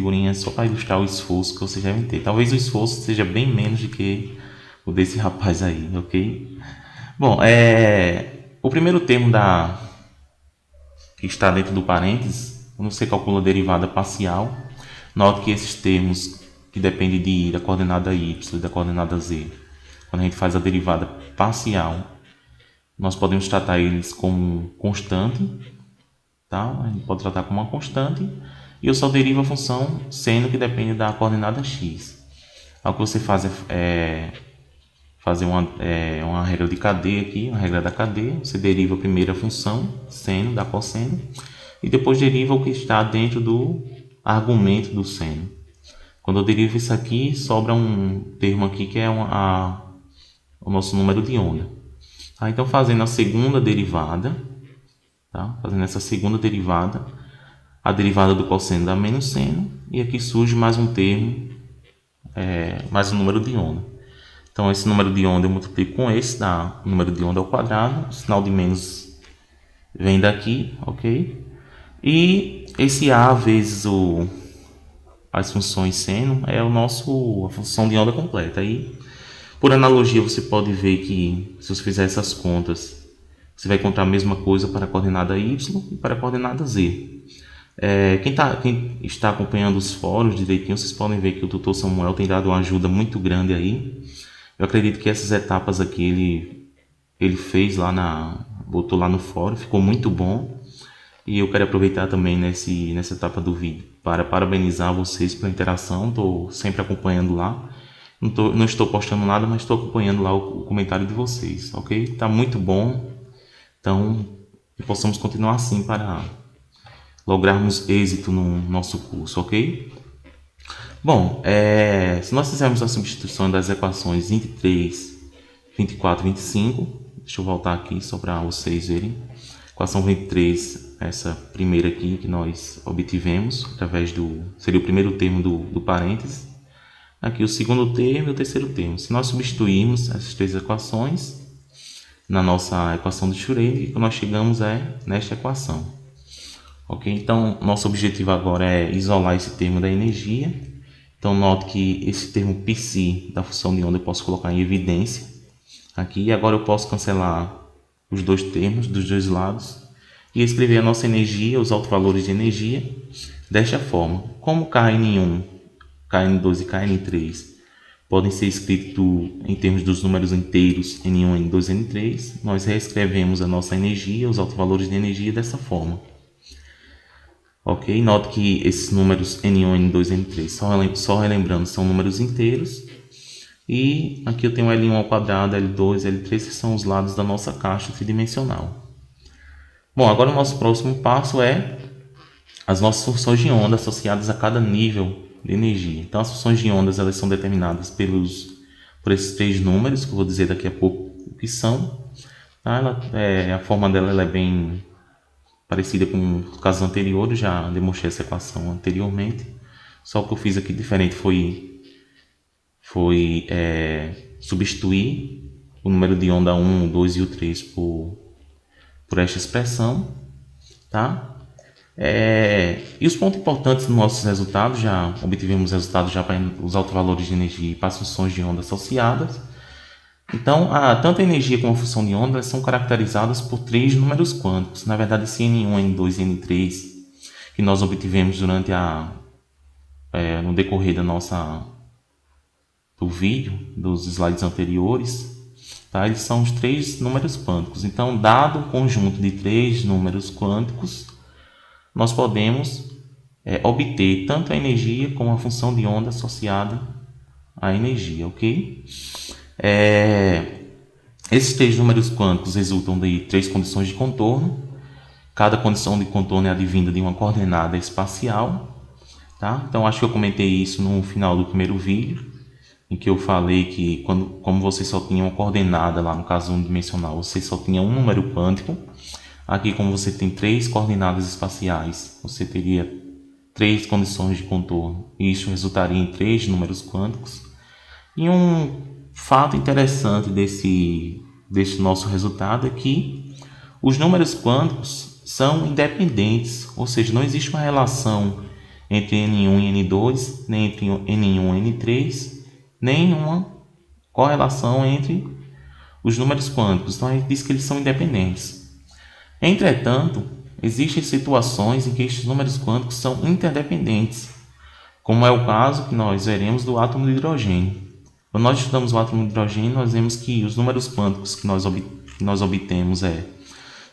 figurinha só para ilustrar o esforço que vocês devem ter. Talvez o esforço seja bem menos do que o desse rapaz aí, ok? Bom, o primeiro termo que está dentro do parênteses, quando você calcula a derivada parcial, note que esses termos que dependem da coordenada y e da coordenada z, quando a gente faz a derivada parcial, nós podemos tratar eles como constante, tá? A gente pode tratar como uma constante, e eu só derivo a função seno que depende da coordenada x. O que você faz é fazer uma regra de cadeia aqui, uma regra da cadeia. Você deriva primeiro a função seno da cosseno e depois deriva o que está dentro do argumento do seno. Quando eu derivo isso aqui, sobra um termo aqui que é o nosso número de onda. Tá? Então, fazendo a segunda derivada, tá? Fazendo essa segunda derivada, a derivada do cosseno dá menos seno, e aqui surge mais um termo, mais um número de onda. Então, esse número de onda eu multiplico com esse, dá número de onda ao quadrado, o sinal de menos vem daqui, ok? E esse A vezes as funções seno é a função de onda completa. Aí, por analogia, você pode ver que se você fizer essas contas, você vai encontrar a mesma coisa para a coordenada y e para a coordenada z. Quem está acompanhando os fóruns direitinho, vocês podem ver que o tutor Samuel tem dado uma ajuda muito grande aí. Eu acredito que essas etapas aqui ele fez botou lá no fórum, ficou muito bom. E eu quero aproveitar também nessa etapa do vídeo para parabenizar vocês pela interação. Estou sempre acompanhando lá. Não estou postando nada, mas estou acompanhando lá o comentário de vocês, ok? Está muito bom. Então, possamos continuar assim para lograrmos êxito no nosso curso, ok? Bom, se nós fizermos a substituição das equações 23, 24 e 25, deixa eu voltar aqui só para vocês verem. Equação 23, essa primeira aqui que nós obtivemos, seria o primeiro termo do parênteses. Aqui o segundo termo e o terceiro termo. Se nós substituirmos essas três equações na nossa equação de Schrödinger, o que nós chegamos nesta equação. Ok? Então, nosso objetivo agora é isolar esse termo da energia. Então, note que esse termo π da função de onda eu posso colocar em evidência aqui. Agora eu posso cancelar os dois termos dos dois lados e escrever a nossa energia, os autovalores de energia, desta forma. Como Kn1, Kn2 e Kn3 podem ser escritos em termos dos números inteiros N1, N2 N3, nós reescrevemos a nossa energia, os autovalores de energia dessa forma. Ok? Note que esses números N1, N2 N3, só relembrando, são números inteiros. E aqui eu tenho L1 ao quadrado, L2, L3, que são os lados da nossa caixa tridimensional. Bom, agora o nosso próximo passo é as nossas funções de onda associadas a cada nível de energia. Então, as funções de ondas elas são determinadas por esses três números, que eu vou dizer daqui a pouco o que são. Tá? A forma dela ela é bem parecida com os casos anteriores, já demonstrei essa equação anteriormente. Só o que eu fiz aqui diferente foi substituir o número de onda 1, o 2 e o 3 por esta expressão, tá? E os pontos importantes dos nossos resultados, já obtivemos resultados já para os autovalores de energia e para as funções de onda associadas. Então, tanto a energia como a função de onda são caracterizadas por três números quânticos. Na verdade, esse N1, N2 e N3 que nós obtivemos durante no decorrer do vídeo, dos slides anteriores, tá? Eles são os três números quânticos. Então, dado o conjunto de três números quânticos, nós podemos obter tanto a energia como a função de onda associada à energia, ok? Esses três números quânticos resultam de três condições de contorno. Cada condição de contorno é advinda de uma coordenada espacial, tá? Então, acho que eu comentei isso no final do primeiro vídeo, em que eu falei que como você só tinha uma coordenada lá no caso unidimensional, você só tinha um número quântico. Aqui, como você tem três coordenadas espaciais, você teria três condições de contorno. E isso resultaria em três números quânticos. E um fato interessante desse nosso resultado é que os números quânticos são independentes, ou seja, não existe uma relação entre N1 e N2, nem entre N1 e N3, nem uma correlação entre os números quânticos. Então a gente diz que eles são independentes. Entretanto, existem situações em que estes números quânticos são interdependentes, como é o caso que nós veremos do átomo de hidrogênio. Quando nós estudamos o átomo de hidrogênio, nós vemos que os números quânticos que nós obtemos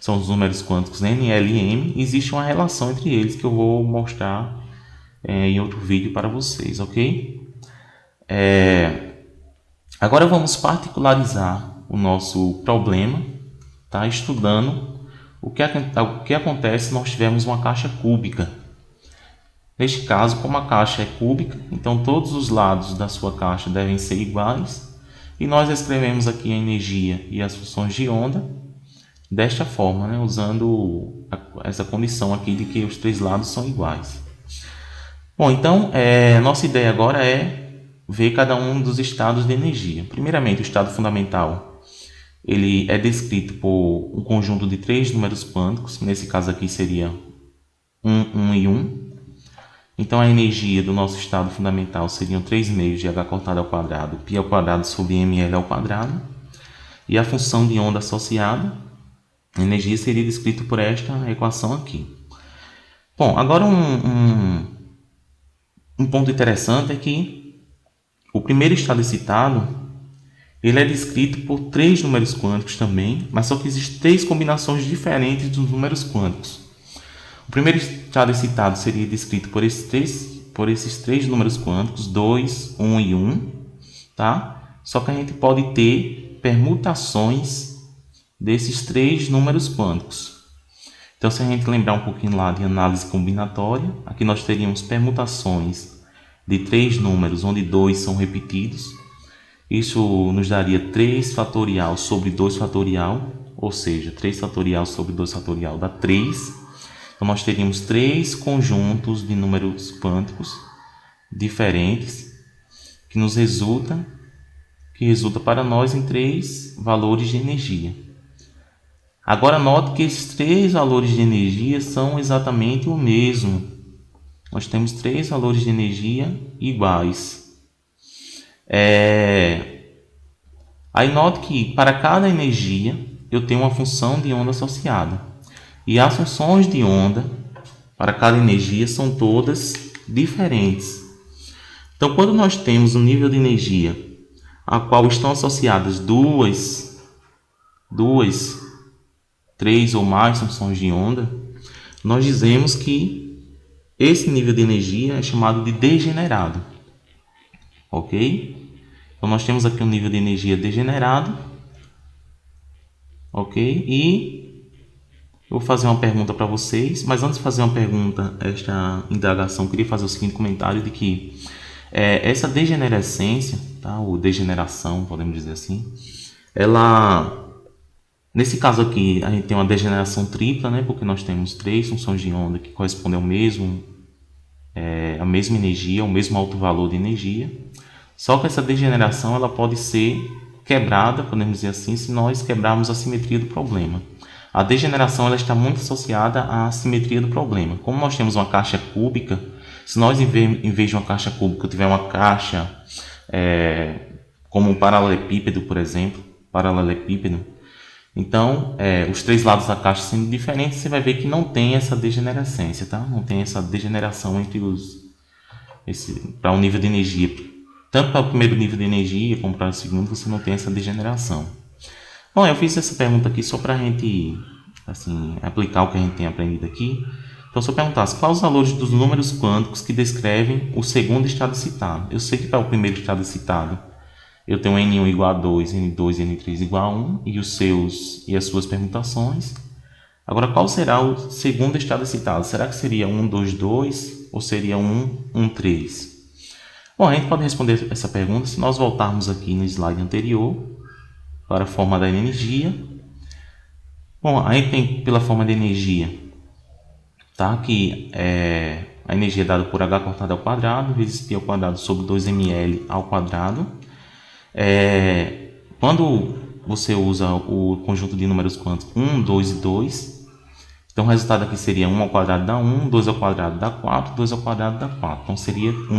são os números quânticos N, L e M. Existe uma relação entre eles que eu vou mostrar em outro vídeo para vocês, ok? Agora vamos particularizar o nosso problema, tá? Estudando o que acontece se nós tivermos uma caixa cúbica. Neste caso, como a caixa é cúbica, então todos os lados da sua caixa devem ser iguais, e nós escrevemos aqui a energia e as funções de onda desta forma, né? Usando essa condição aqui de que os três lados são iguais. Bom, então nossa ideia agora é ver cada um dos estados de energia. Primeiramente, o estado fundamental, ele é descrito por um conjunto de três números quânticos, nesse caso aqui seria 1 e 1. Então a energia do nosso estado fundamental seriam 3 meios de h cortado ao quadrado, π ao quadrado sobre ml ao quadrado. E a função de onda associada, a energia, seria descrita por esta equação aqui. Bom, agora um ponto interessante é que o primeiro estado excitado, ele é descrito por três números quânticos também, mas só que existem três combinações diferentes dos números quânticos. O primeiro estado excitado seria descrito por esses três números quânticos, 2, 1 e 1, tá? Só que a gente pode ter permutações desses três números quânticos. Então, se a gente lembrar um pouquinho lá de análise combinatória, aqui nós teríamos permutações de três números, onde 2 são repetidos. Isso nos daria 3 fatorial sobre 2 fatorial, ou seja, 3 fatorial sobre 2 fatorial dá 3. Então, nós teríamos três conjuntos de números quânticos diferentes que resulta para nós em 3 valores de energia. Agora, note que esses 3 valores de energia são exatamente o mesmo. Nós temos 3 valores de energia iguais. Aí note que para cada energia eu tenho uma função de onda associada. E as funções de onda para cada energia são todas diferentes. Então, quando nós temos um nível de energia a qual estão associadas duas, 3 ou mais funções de onda, nós dizemos que esse nível de energia é chamado de degenerado. Ok? Então, nós temos aqui um nível de energia degenerado. Ok? E eu vou fazer uma pergunta para vocês, mas antes de fazer uma pergunta, esta indagação, eu queria fazer o seguinte comentário de que essa degenerescência, tá? Ou degeneração, podemos dizer assim, nesse caso aqui, a gente tem uma degeneração tripla, né? Porque nós temos 3 funções de onda que correspondem ao mesmo, a mesma energia, ao mesmo alto valor de energia. Só que essa degeneração ela pode ser quebrada, podemos dizer assim, se nós quebrarmos a simetria do problema. A degeneração ela está muito associada à simetria do problema. Como nós temos uma caixa cúbica, se nós em vez de uma caixa cúbica tiver uma caixa como um paralelepípedo, por exemplo, então os 3 lados da caixa sendo diferentes, você vai ver que não tem essa degenerescência, tá? Não tem essa degeneração entre para um nível de energia. Tanto para o primeiro nível de energia como para o segundo, você não tem essa degeneração. Bom, eu fiz essa pergunta aqui só para a gente aplicar o que a gente tem aprendido aqui. Então, se eu perguntasse quais os valores dos números quânticos que descrevem o segundo estado excitado. Eu sei que para o primeiro estado excitado eu tenho N1 igual a 2, N2 e N3 igual a 1 e as suas permutações. Agora, qual será o segundo estado excitado? Será que seria 1, 2, 2 ou seria 1, 1, 3? Bom, a gente pode responder essa pergunta se nós voltarmos aqui no slide anterior para a forma da energia. Bom, a gente tem pela forma de energia, tá? Que a energia é dada por h cortado ao quadrado vezes π ao quadrado sobre 2ml ao quadrado. Quando você usa o conjunto de números quânticos 1, 2 e 2, Então o resultado aqui seria 1 ao quadrado dá 1, 2 ao quadrado dá 4, 2 ao quadrado dá 4. Então seria 1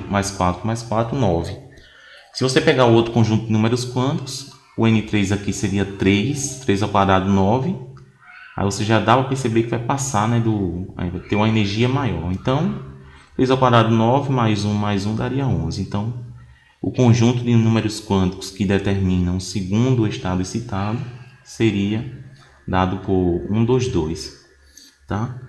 mais 4 mais 4, 9. Se você pegar o outro conjunto de números quânticos, o N3 aqui seria 3, 3 ao quadrado 9. Aí você já dá para perceber que vai passar, né, aí vai ter uma energia maior. Então, 3 ao quadrado 9 mais 1 daria 11. Então, o conjunto de números quânticos que determinam o segundo estado excitado seria dado por 1, 2, 2. Tá?